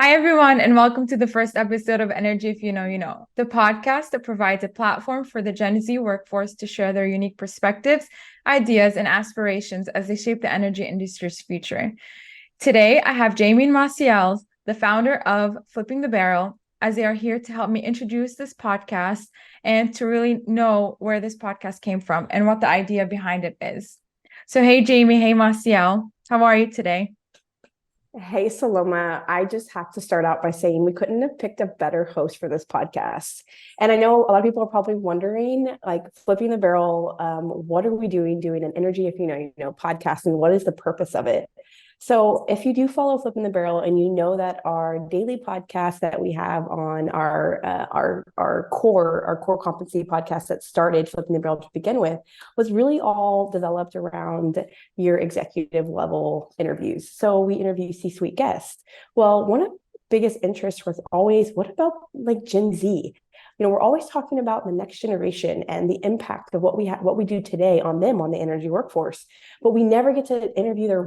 Hi, everyone, and welcome to the first episode of Energy If You Know, You Know, the podcast that provides a platform for the Gen Z workforce to share their unique perspectives, ideas, and aspirations as they shape the energy industry's future. Today, I have Jamie and Massiel, the founder of Flipping the Barrel, as they are here to help me introduce this podcast and to really know where this podcast came from and what the idea behind it is. So, hey, Jamie, hey, Massiel, how are you today? Hey, Saloma, I just have to start out by saying we couldn't have picked a better host for this podcast. And I know a lot of people are probably wondering, like, flipping the barrel, what are we doing an Energy If You know podcast, and what is the purpose of it? So if you do follow Flipping the Barrel and you know that our daily podcast that we have on our core competency podcast that started Flipping the Barrel to begin with was really all developed around your executive level interviews. So we interview C-suite guests. Well, one of the biggest interests was always, what about like Gen Z? We're always talking about the next generation and the impact of what we do today on them, on the energy workforce, but we never get to interview their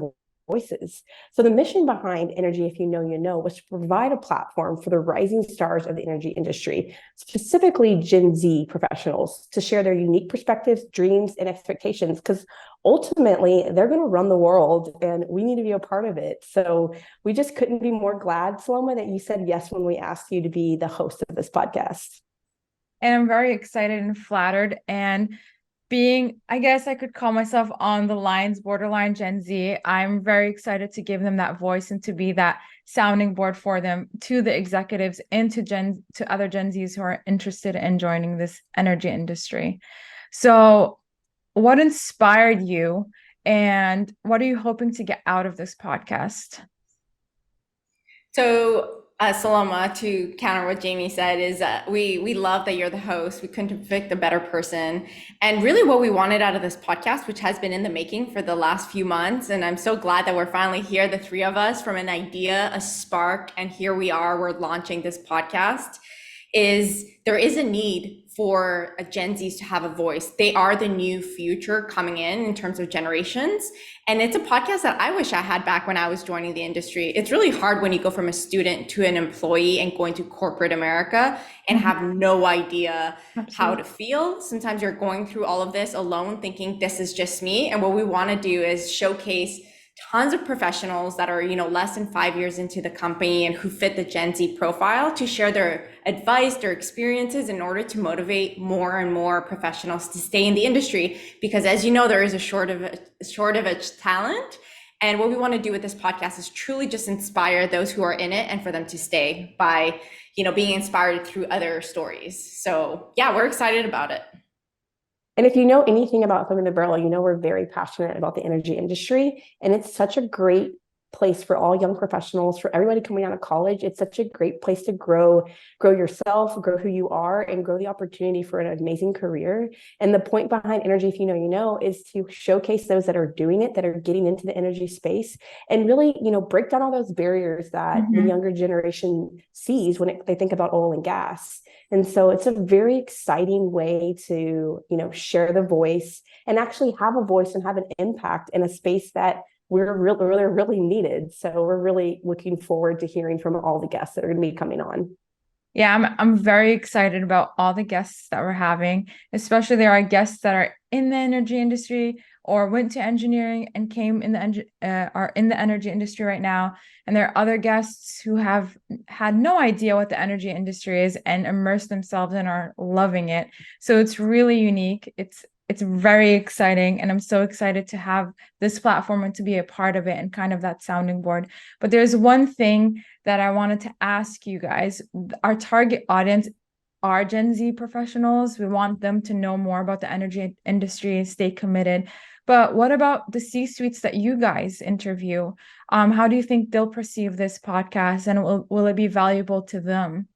voices. So the mission behind Energy If You Know, You Know was to provide a platform for the rising stars of the energy industry, specifically Gen Z professionals, to share their unique perspectives, dreams, and expectations, because ultimately they're going to run the world and we need to be a part of it. So we just couldn't be more glad, Saloma, that you said yes when we asked you to be the host of this podcast. And I'm very excited and flattered. And being, I guess I could call myself on the lines, borderline Gen Z, I'm very excited to give them that voice and to be that sounding board for them to the executives and to other Gen Zs who are interested in joining this energy industry. So, what inspired you and what are you hoping to get out of this podcast? Saloma, to counter what Jamie said, is we love that you're the host. We couldn't have picked a better person. And really, what we wanted out of this podcast, which has been in the making for the last few months, and I'm so glad that we're finally here, the three of us, from an idea, a spark, and here we are. We're launching this podcast. Is there is a need for Gen Zs to have a voice. They are the new future coming in terms of generations. And it's a podcast that I wish I had back when I was joining the industry. It's really hard when you go from a student to an employee and going to corporate America and have no idea how to feel. Sometimes you're going through all of this alone thinking this is just me. And what we want to do is showcase tons of professionals that are, less than 5 years into the company and who fit the Gen Z profile to share their advice, their experiences in order to motivate more and more professionals to stay in the industry. Because as you know, there is a shortage talent. And what we want to do with this podcast is truly just inspire those who are in it and for them to stay by, being inspired through other stories. So yeah, we're excited about it. And if you know anything about Flipping the Barrel, you know we're very passionate about the energy industry. And it's such a great place for all young professionals, for everybody coming out of college. It's such a great place to grow yourself, grow who you are, and grow the opportunity for an amazing career. And the point behind Energy If You Know, You Know is to showcase those that are doing it, that are getting into the energy space, and really, break down all those barriers that the younger generation sees when they think about oil and gas. And so it's a very exciting way to, share the voice and actually have a voice and have an impact in a space that we're really needed. So we're really looking forward to hearing from all the guests that are going to be coming on. Yeah, I'm very excited about all the guests that we're having, especially there are guests that are in the energy industry or went to engineering and are in the energy industry right now. And there are other guests who have had no idea what the energy industry is and immersed themselves and are loving it. So it's really unique. It's very exciting, and I'm so excited to have this platform and to be a part of it and kind of that sounding board. But there's one thing that I wanted to ask you guys. Our target audience are Gen Z professionals. We want them to know more about the energy industry, stay committed. But what about the C-suites that you guys interview? How do you think they'll perceive this podcast, and will it be valuable to them?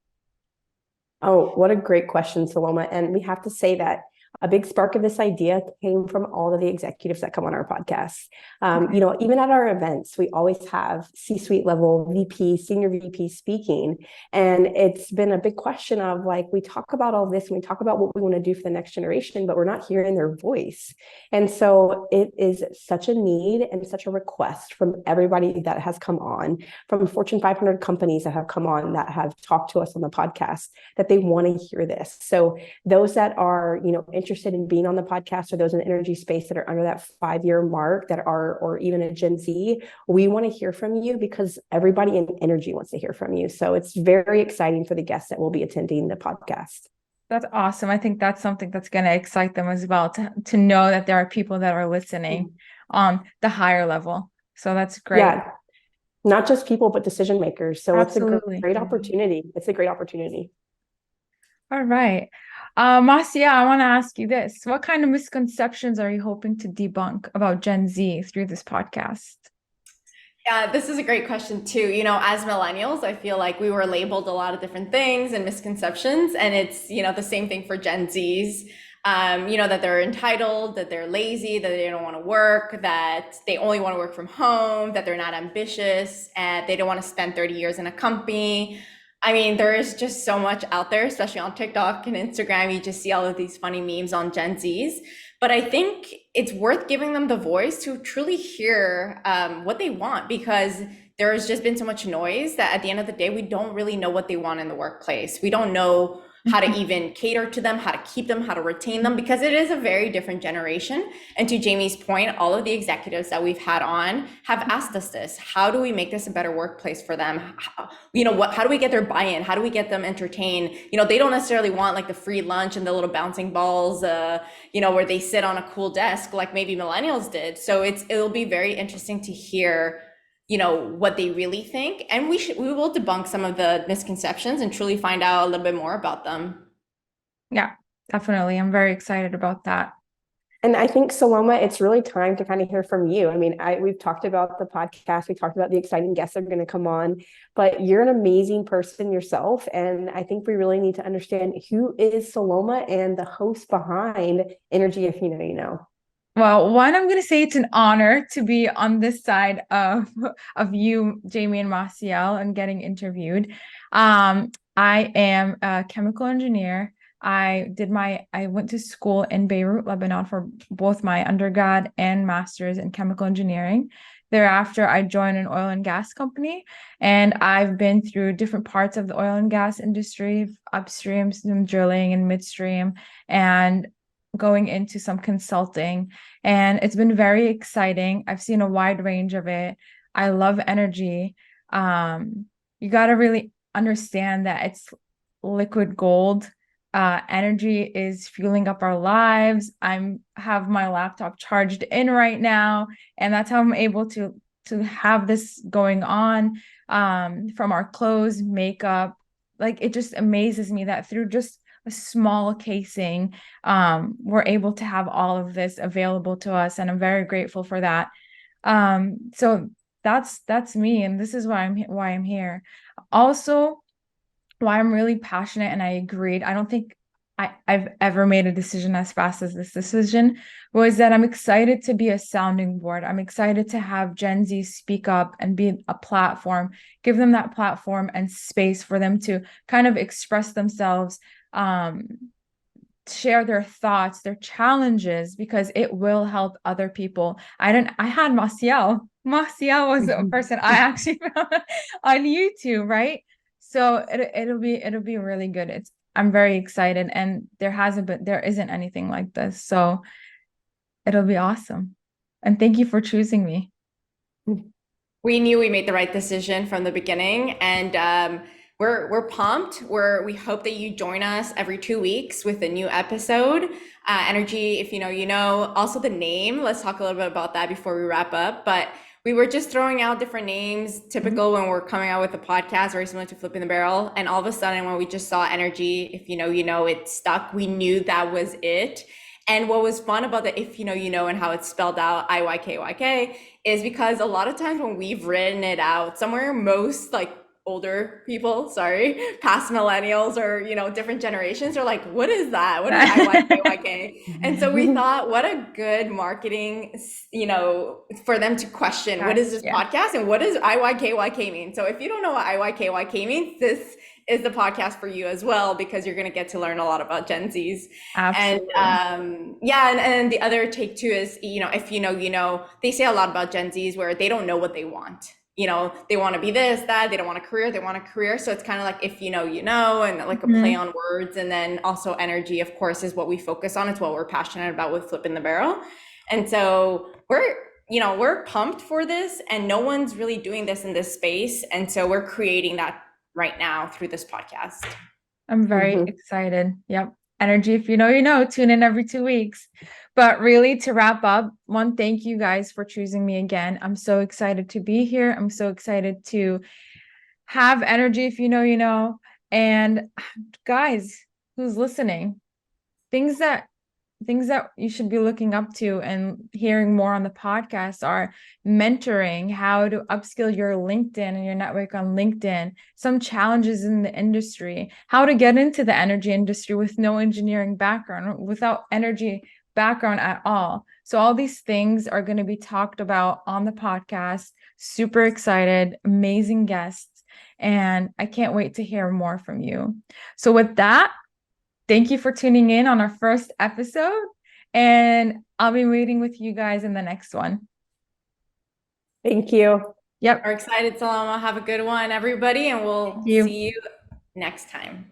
Oh, what a great question, Saloma. And we have to say that A big spark of this idea came from all of the executives that come on our podcast. Okay. Even at our events, we always have C-suite level VP, senior VP speaking. And it's been a big question of like, we talk about all this and we talk about what we want to do for the next generation, but we're not hearing their voice. And so it is such a need and such a request from everybody that has come on, from Fortune 500 companies that have come on that have talked to us on the podcast, that they want to hear this. So those that are, interested in being on the podcast, or those in the energy space that are under that 5-year mark that are, or even a Gen Z, we want to hear from you because everybody in energy wants to hear from you. So it's very exciting for the guests that will be attending the podcast. That's awesome. I think that's something that's going to excite them as well to know that there are people that are listening on the higher level. So that's great. Yeah, not just people, but decision makers. So Absolutely. It's a great opportunity. It's a great opportunity. All right. Massiel, I want to ask you this. What kind of misconceptions are you hoping to debunk about Gen Z through this podcast? Yeah, this is a great question too. As millennials, I feel like we were labeled a lot of different things and misconceptions, and it's, the same thing for Gen Zs. That they're entitled, that they're lazy, that they don't want to work, that they only want to work from home, that they're not ambitious, and they don't want to spend 30 years in a company. I mean, there is just so much out there, especially on TikTok and Instagram. You just see all of these funny memes on Gen Zs. But I think it's worth giving them the voice to truly hear what they want, because there's just been so much noise that at the end of the day, we don't really know what they want in the workplace. We don't know how to even cater to them, how to keep them, how to retain them, because it is a very different generation. And to Jamie's point, all of the executives that we've had on have asked us this: how do we make this a better workplace for them? How do we get their buy-in? How do we get them entertained? They don't necessarily want like the free lunch and the little bouncing balls, where they sit on a cool desk like maybe millennials did. So it'll be very interesting to hear what they really think, and we will debunk some of the misconceptions and truly find out a little bit more about them. Yeah, definitely. I'm very excited about that. And I think, Saloma, it's really time to kind of hear from you. I mean, we've talked about the podcast, we talked about the exciting guests that are going to come on, but you're an amazing person yourself. And I think we really need to understand, who is Saloma and the host behind Energy If You Know You Know. Well, one, I'm going to say it's an honor to be on this side of you, Jamie and Massiel, and getting interviewed. I am a chemical engineer. I went to school in Beirut, Lebanon, for both my undergrad and master's in chemical engineering. Thereafter, I joined an oil and gas company, and I've been through different parts of the oil and gas industry, upstream, some drilling and midstream, and going into some consulting. And it's been very exciting. I've seen a wide range of it. I love energy. You got to really understand that it's liquid gold. Energy is fueling up our lives. I'm have my laptop charged in right now, and that's how I'm able to have this going on. From our clothes, makeup, like it just amazes me that through just a small casing, we're able to have all of this available to us, and I'm very grateful for that. So that's me, and this is why I'm here. Also, why I'm really passionate, and I agreed. I don't think I've ever made a decision as fast as this decision, was that I'm excited to be a sounding board. I'm excited to have Gen Z speak up and be a platform, give them that platform and space for them to kind of express themselves, share their thoughts, their challenges, because it will help other people. I had Massiel. Massiel was a person I actually found on YouTube, right? So it'll be really good. I'm very excited, and there isn't anything like this. So it'll be awesome. And thank you for choosing me. We knew we made the right decision from the beginning, and we're pumped. We hope that you join us every 2 weeks with a new episode. Energy, if you know, you know. Also the name. Let's talk a little bit about that before we wrap up. But we were just throwing out different names, typical when we're coming out with a podcast, very similar to Flipping the Barrel. And all of a sudden, when we just saw Energy, if you know, you know, it stuck. We knew that was it. And what was fun about the if you know, you know, and how it's spelled out IYKYK is because a lot of times when we've written it out somewhere, most like older people, sorry, past millennials or, different generations are like, what is that? What is IYKYK? And so we thought, what a good marketing, for them to question, what is this Yeah, podcast and what does IYKYK mean? So if you don't know what IYKYK means, this is the podcast for you as well, because you're going to get to learn a lot about Gen Zs. And absolutely. yeah, and the other take too is, if they say a lot about Gen Zs where they don't know what they want. They want to be this, that, they don't want a career, they want a career. So it's kind of like, if you know, and like a play on words. And then also energy, of course, is what we focus on. It's what we're passionate about with Flipping the Barrel. And so we're pumped for this, and no one's really doing this in this space. And so we're creating that right now through this podcast. I'm very excited. Yep. Energy, if you know, you know, tune in every 2 weeks. But really, to wrap up, one, thank you guys for choosing me again. I'm so excited to be here. I'm so excited to have energy, if you know, you know. And guys, who's listening, things that you should be looking up to and hearing more on the podcast are mentoring, how to upskill your LinkedIn and your network on LinkedIn, some challenges in the industry, how to get into the energy industry with no engineering background, without energy background at all. So all these things are going to be talked about on the podcast. Super excited, amazing guests, and I can't wait to hear more from you. So with that, thank you for tuning in on our first episode, and I'll be waiting with you guys in the next one. Thank you. Yep. We're excited, Saloma. Have a good one, everybody, and we'll see you next time.